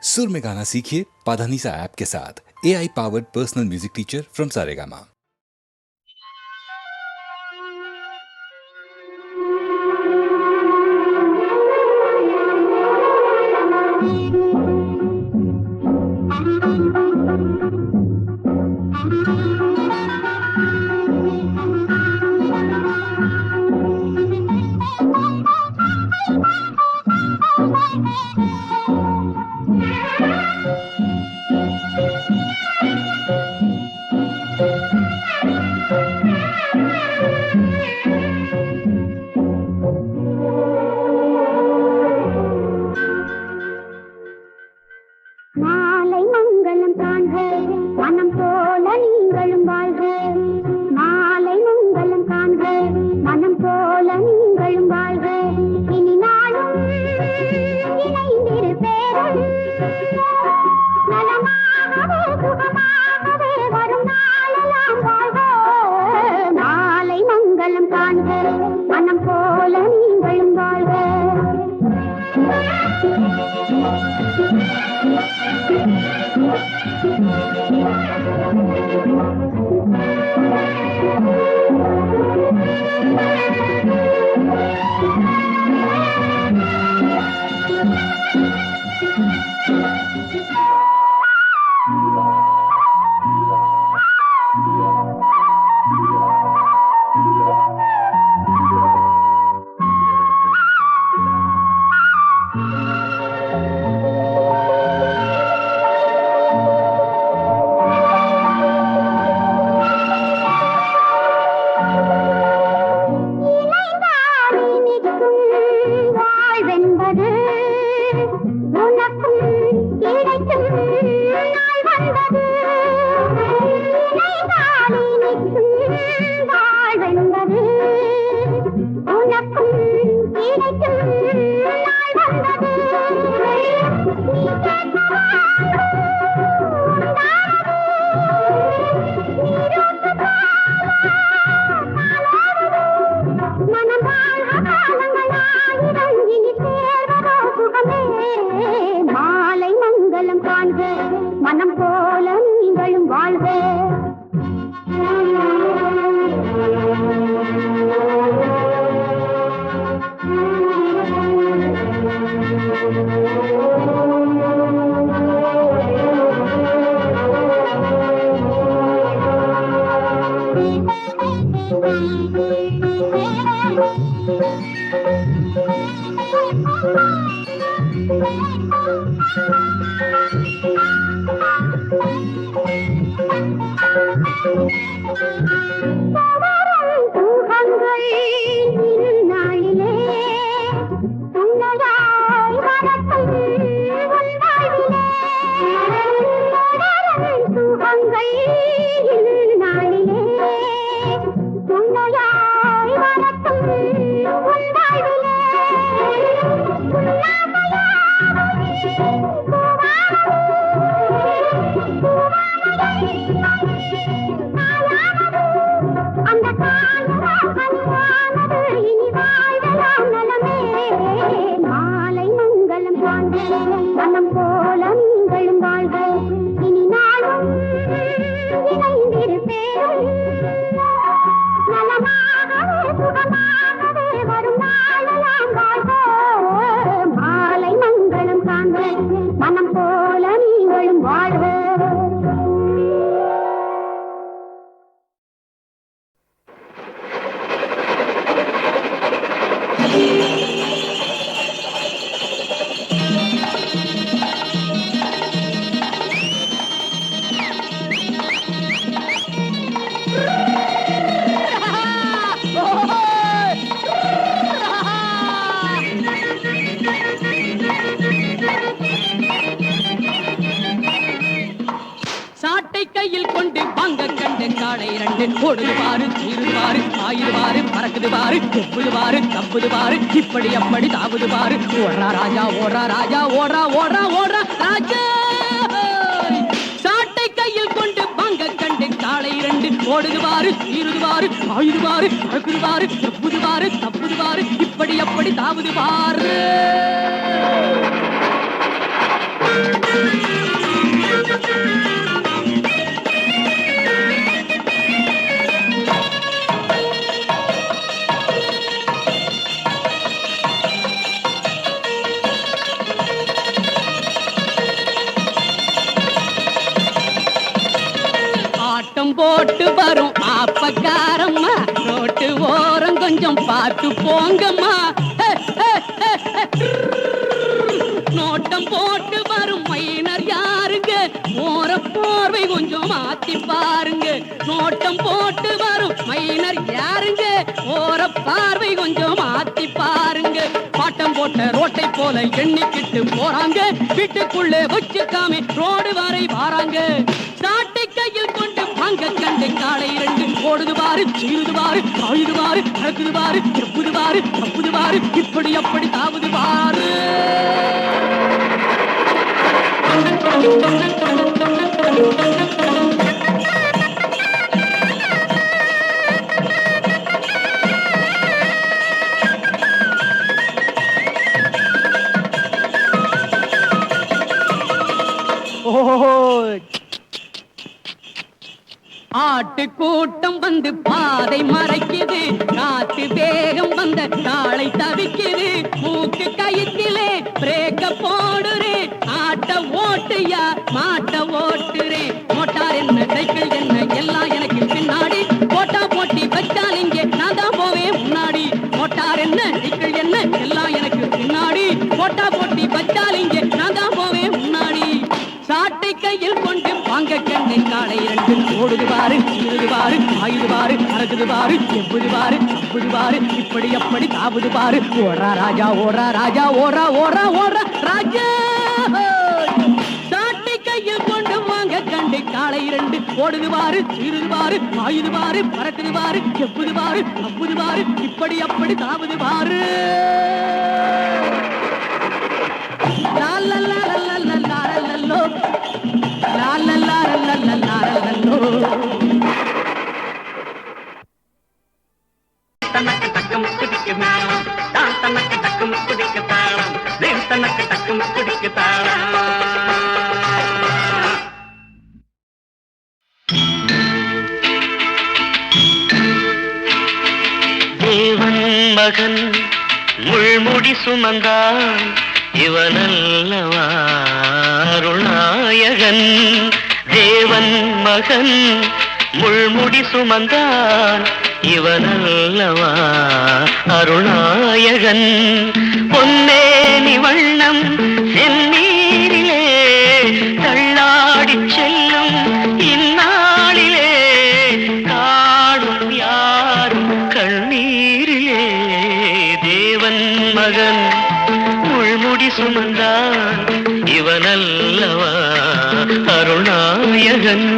सुर में गाना सीखिए पाधानीसा ऐप के साथ। AI powered personal music teacher from Saregama. இப்படி அப்படி தாவுது பாரு. ஓடுறா ராஜா, ஓடுறா ராஜா, ஓடுறா ஓடுறா ஓடுறா ராஜா. சாட்டை கையில் கொண்டு பங்க கண்டு காளை இரண்டு ஓடுது பாரு, தீருது பாரு, ஆயுது பாரு, பறக்குது பாரு, தப்புது பாரு, தப்புது பாரு, இப்படி அப்படி தாவுது பாரு. ஆட்டம் போட்டு வரும் ஆப்பக்காரம்மா, ரோட்டு ஓரம் கொஞ்சம் பார்த்து போங்கம்மா. நோட்டம் போட்டு வரும் மைனர் யாருங்க, ஓர பார்வை கொஞ்சம் மாத்தி பாருங்க. நோட்டம் போட்டு வரும் மைனர் யாருங்க, ஓர பார்வை கொஞ்சம் மாத்தி பாருங்க. பாட்டம் போட்ட ரோட்டை போல எண்ணிக்கிட்டு போறாங்க, வீட்டுக்குள்ளே வச்சுக்காம ரோடு வரை வாராங்க. சாட்டை கையில் கொண்டு வாங்க கண்டு காலை ரெண்டு, ஓடுது பாரு, சீருது பாரு, ஆயுது பாரு, அறக்குது பாரு, எப்புது பாரு, தப்புது பாரு, இப்படி அப்படி தாவுது பாரு. ஆட்டு கூட்டம் வந்து பாதை மறைக்குது, காத்து வேகம் வந்த காளை தவிக்குது. மூக்கு கயிற்றிலே பிரேக்க போடுறேன், ஆட்ட ஓட்டுயா மாட்ட ஓட்டுறேன். மோட்டார் என்ன சைக்கிள் என்ன எல்லாம் எனக்கு பின்னாடி, போட்டா போட்டி வச்சால் இங்கே நான் தான் போவேன் முன்னாடி. மோட்டார் என்ன சைக்கிள் என்ன எல்லாம் எனக்கு பின்னாடி, போட்டா போட்டி வச்சால் இங்கே நான் தான் போவேன் முன்னாடி. சாட்டை கையில் கொண்டு வாங்க கண்ணை காலை ரெண்டு, ஓடுது பாரு, சீருது பாரு, ஆயுது பாரு, அறகுது பாரு, எவ்வுது பாரு, அப்புது பாரு, இப்படி அப்படி தாவுது பாரு. ஓரா ராஜா ஓரா ராஜா ஓரா ஓரா ஓரா ராஜா. சாட்டை கையில் கொண்டு வாங்க கண்ணை காலை ரெண்டு, ஓடுது பாரு, சீருது பாரு, ஆயுது பாரு, பறக்குது பாரு, எவ்வுது பாரு, அப்புது பாரு, இப்படி அப்படி தாவுது பாரு. தனக்கு தக்கம் குதிக்கு மேளம், தான் தனக்கு தக்கம் குதிக்க தாளம், தேவ் தனக்கு தக்கம் குதிக்க தாளம். தேவன் மகன் முள்முடி சுமந்தான், இவனல்லவா அருள்நாயகன். தேவன் மகன் முள்முடி சுமந்தான், இவனல்லவா அருள்நாயகன். பொன்னேனி வண்ணம் செந்நீரிலே தள்ளாடி செல்லும் இந்நாளிலே, காணும் யாரும் கண்ணீரிலே. தேவன் மகன் முள்முடி சுமந்தான், இவனல்லவா அருள்நாயகன்.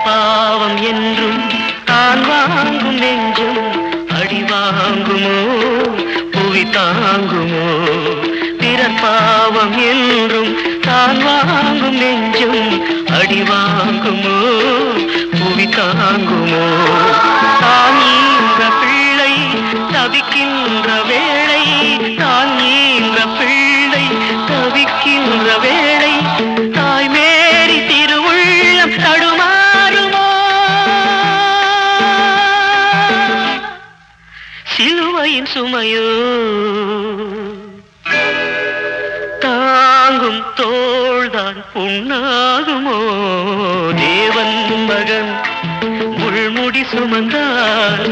பாவம் என்றும் தான் வாங்கும் நெஞ்சும் அடி வாங்குமோ புவி தாங்குமோ. பிறர் பாவம் என்றும் தான் வாங்கும் நெஞ்சும் அடி வாங்குமோ புவி தாங்குமோ. தான் ஈன்ற பிள்ளை தவிக்கின்ற வேளை, தான் ஈன்ற பிள்ளை தவிக்கின்ற வேளை, தாய் மேரி திருவுள்ளம் தடுமா சிலுவையின் சுமையோ. தாங்கும் தோள்தான் புண்ணாகுமோ. தேவன் மகன் முள்முடி சுமந்தார்,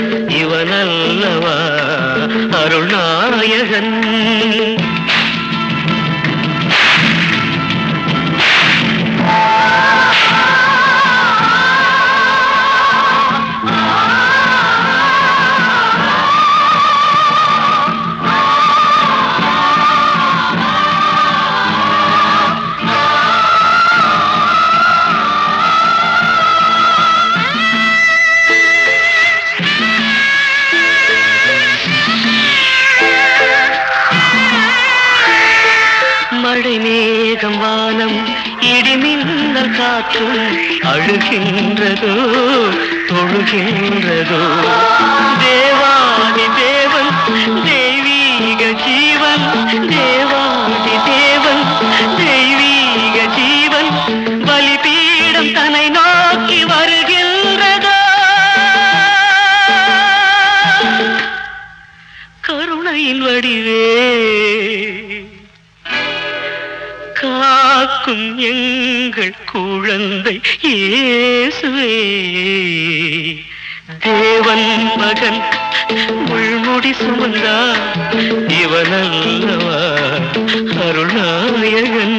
இவனல்லவா அருள்நாயகன். மழை மேகம் வானம் இடிமின்னல் காற்றும் அழுகின்றதோ தொழுகின்றதோ தேவாதி தேவன் தெய்வீக ஜீவன் தேவாதி தேவன் தெய்வீக ஜீவன் பலிபீடம் தன்னை நோக்கி வருகின்றதோ கருணையின் வடிவே காக்கும் எங்கள் குழந்தை இயேசுவே தேவன் மகன் முள்முடி சுமந்தார் இவனல்லவா அருள்நாயகன்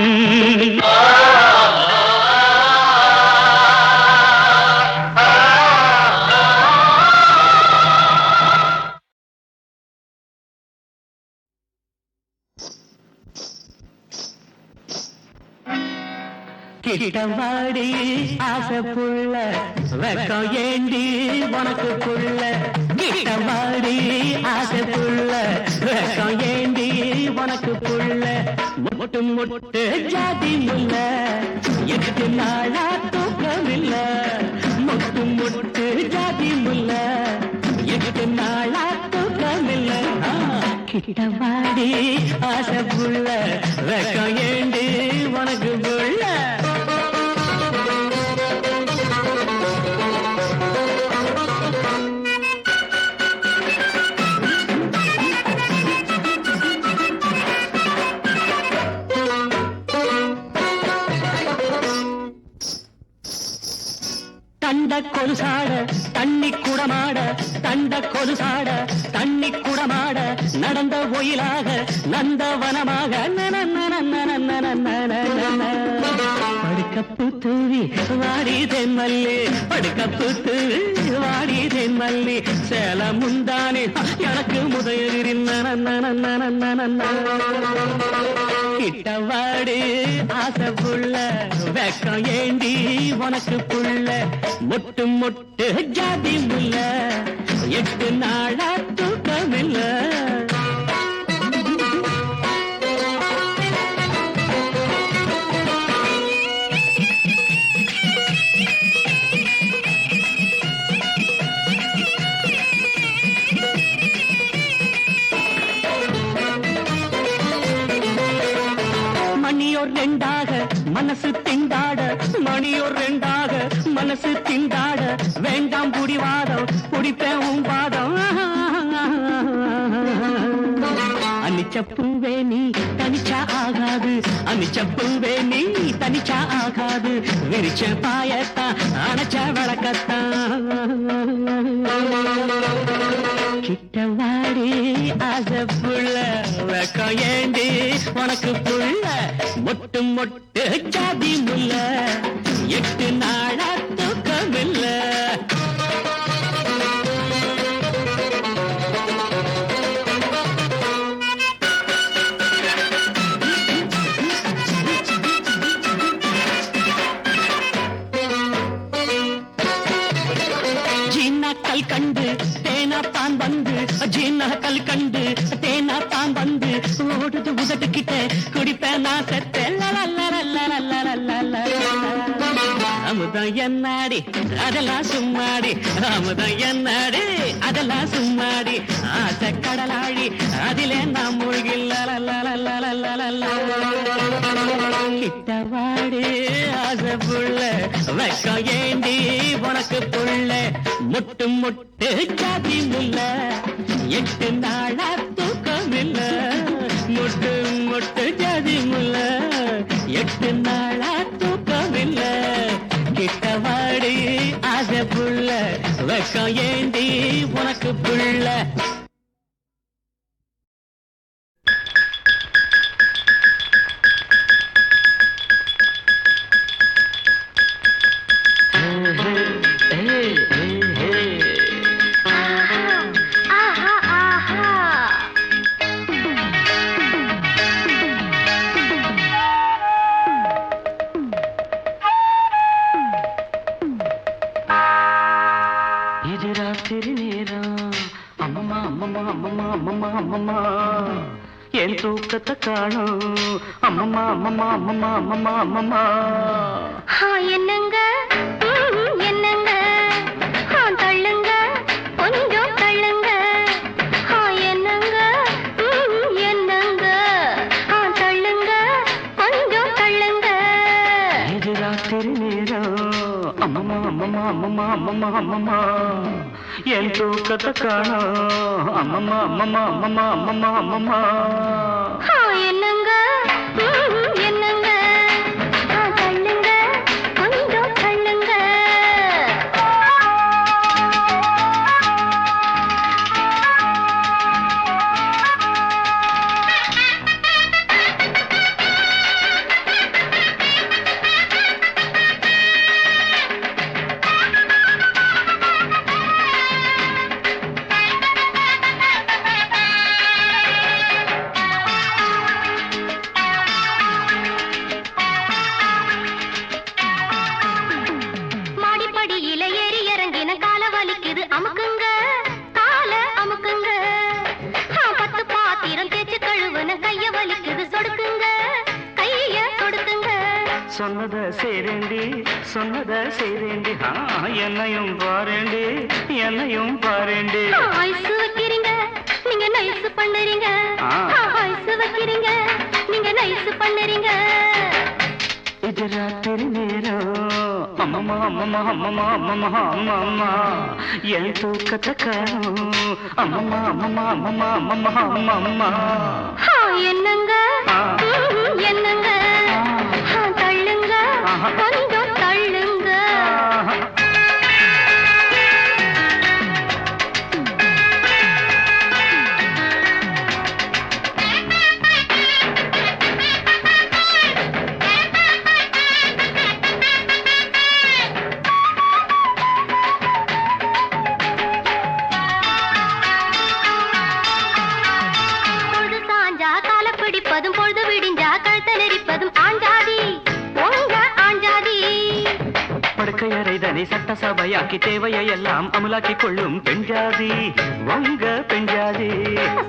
கிட்டவாடி ஆசை புள்ள வெக்கம் ஏண்டி உனக்கு புள்ள கிட்டவாடி ஆசை புள்ள வெக்கம் ஏண்டி உனக்கு புள்ள முட்டு முட்டு ஜாதி முல்ல எட்டு நாளா தூக்கமில்ல முட்டு முட்டு ஜாதி முல்ல எட்டு நாளா தூக்கமில்ல கிட்டவாடி ஆசை புள்ள வெக்கம் ஏண்டி உனக்கு புள்ள தண்ட கொலுசாட தண்ணி குடமாட தண்ட கொலுசாட தண்ணி குடமாட நடந்த ஒயிலாக நந்தவனமாக படுக்கப்பு தூவி வாடி தென்மல்லி படுக்கப்பு தூவி வாடி தென்மல்லி சேல முந்தானே எனக்கு முதலிரின் கிட்டவாடி ஆசை புள்ள வெக்கம் ஏண்டி உனக்கு புள்ள முட்டு முட்டு ஜாதி முல்ல எட்டு நாளா தூக்கமில்ல மணியோர் ரெண்டாக மனசு திண்டாட மணியோர் ரெண்டாக மனசு திண்டாட வேண்டாம் புடிவாதம் குடிப்பேன் பாதம் அனிச்சப்புவே நீ தனிச்சா ஆகாது அனிச்சப்புவே நீ தனிச்சா ஆகாது விரிச்ச பாயத்தான் அணைச்ச வழக்கத்தான் கிட்டவாடி ஆசை புள்ள வெக்கம் ஏண்டி உனக்கு புள்ள மொட்டு மொட்டு ஜாதி முல்ல எட்டு நாளா தூக்கமில்ல ஜீனாக்கள் கண்டு தேனாத்தான் வந்து ஜீனாக்கள் கண்டு தேனாத்தான் வந்து ஓடுது உதட்டுக்கிட்ட குடிப்பேன் நான் செத்தேன் அமுதம் என்னாடி அதெல்லாம் சும்மாடி அமுதம் என்னாடி அதெல்லாம் சும்மாடி ஆசை கடலாழி அதிலே நாம் மூழ்கில் கிட்டவாடி ஆசை புள்ள வெக்கம் ஏண்டி உனக்கு புள்ள முட்டு முட்டு ஜாதி முல்ல எட்டு நாளா தூக்கமில்ல முட்டு முட்டு ஜாதி முல்ல எட்டு நாளா தூக்கமில்ல கிட்டவாடி ஆசை புள்ள வெக்கம் ஏண்டி உனக்கு புள்ள இது ராத்திரி நேரம் அம்மா தூக்கத்தை காணும் அம்மம்மா அம்மம்மா அம்மம்மா அம்மம்மா அம்மம்மா என்னங்க என்னங்க தள்ளுங்க கொஞ்சம் தள்ளுங்க என்னங்க என்னங்க தள்ளுங்க கொஞ்சம் தள்ளுங்க இது ராத்திரி நேரம் அம்மம்மா அம்மம்மா அம்மம்மா அம்மம்மா அம்மம்மா என் தூக்கத்தை காணும் அம்மம்மா அம்மம்மா அம்மம்மா அம்மம்மா அம்மம்மா என்னங்க என்னங்க தள்ளுங்க கொஞ்சம் தள்ளுங்க மாடிப்படியில ஏறி இறங்கின கால வலிக்குது அமுக்குங்க கால அமுக்குங்க 10 பாத்திரம் தேய்ச்சு கழுவுன கைய வலிக்குது சொடுக்குங்க கைய சொடுக்குங்க சொன்னத செய்றேண்டி என்னையும் பாரேண்டி என்னையும் பாரேண்டி ஐஸ் வைக்கிறீங்க நீங்க நைஸ் பண்ணுறீங்க ஐஸ் வைக்கிறீங்க நீங்க நைஸ் பண்ணுறீங்க இது ராத்திரி நேரம் அம்மம்மா அம்மம்மா அம்மம்மா அம்மம்மா அம்மம்மா என் தூக்கத்தை காணும் அம்மம்மா அம்மம்மா அம்மம்மா அம்மம்மா அம்மம்மா என்னங்க என்னங்க தள்ளுங்க கொஞ்சம் தள்ளுங்க பொழுது சாஞ்சா கால பிடிப்பதும் பொழுது விடிஞ்சா கழுத்த நெரிப்பதும் ஆஞ்சாதி உங்க ஆஞ்சாதி படுக்கையறைதனை சட்டசபையாக்கி தேவையை எல்லாம் அமலாக்கி கொள்ளும் பெண்ஜாதி உங்க பெண்ஜாதி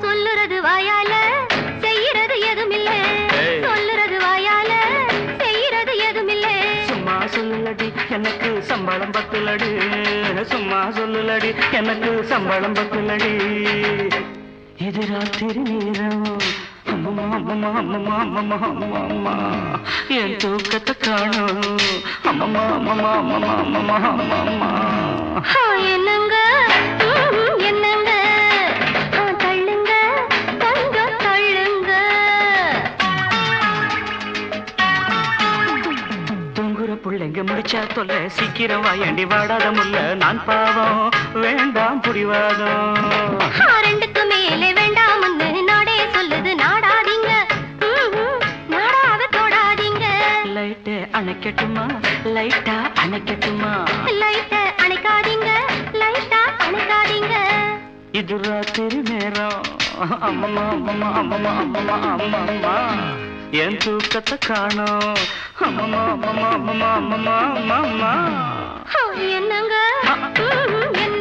சொல்லுறது வாயால செய்யறது எதுமில்ல சொல்லுறது வாயால செய்யறது எதுமில்ல சும்மா சொல்லுலடி எனக்கு சம்பளம் பத்துலடி சும்மா சொல்லுலடி எனக்கு சம்பளம் பத்துலடி இது ராத்திரி நேரம் அம்மம்மா அம்மம்மா அம்மம்மா அம்மம்மா அம்மம்மா என் தூக்கத்தை காணும் அம்மம்மா அம்மம்மா அம்மம்மா அம்மம்மா அம்மம்மா என்னங்க என்னங்க தள்ளுங்க கொஞ்சம் தள்ளுங்க தூங்குற புள்ளைங்க முடிச்சா தொல்ல சீக்கிரம் வாயண்டி வாடாத முல்ல நான் பாவம் வேண்டாம் புரிவாதம் ரெண்டுக்கு மேலே வேண்டாம்னு நாடே சொல்லுது நாடாதீங்க நாடாவ தொடாதீங்க லைட்டை அணைக்கட்டுமா லைட்டா அணைக்கட்டுமா லைட்ட அணைக்காதீங்க லைட்டா அணைக்காதீங்க இது ராத்திரி நேரம் அம்மம்மா அம்மம்மா அம்மம்மா அம்மம்மா அம்மம்மா என் தூக்கத்தை காணோம் அம்மம்மா அம்மம்மா அம்மம்மா அம்மம்மா அம்மம்மா என்னங்க என்ன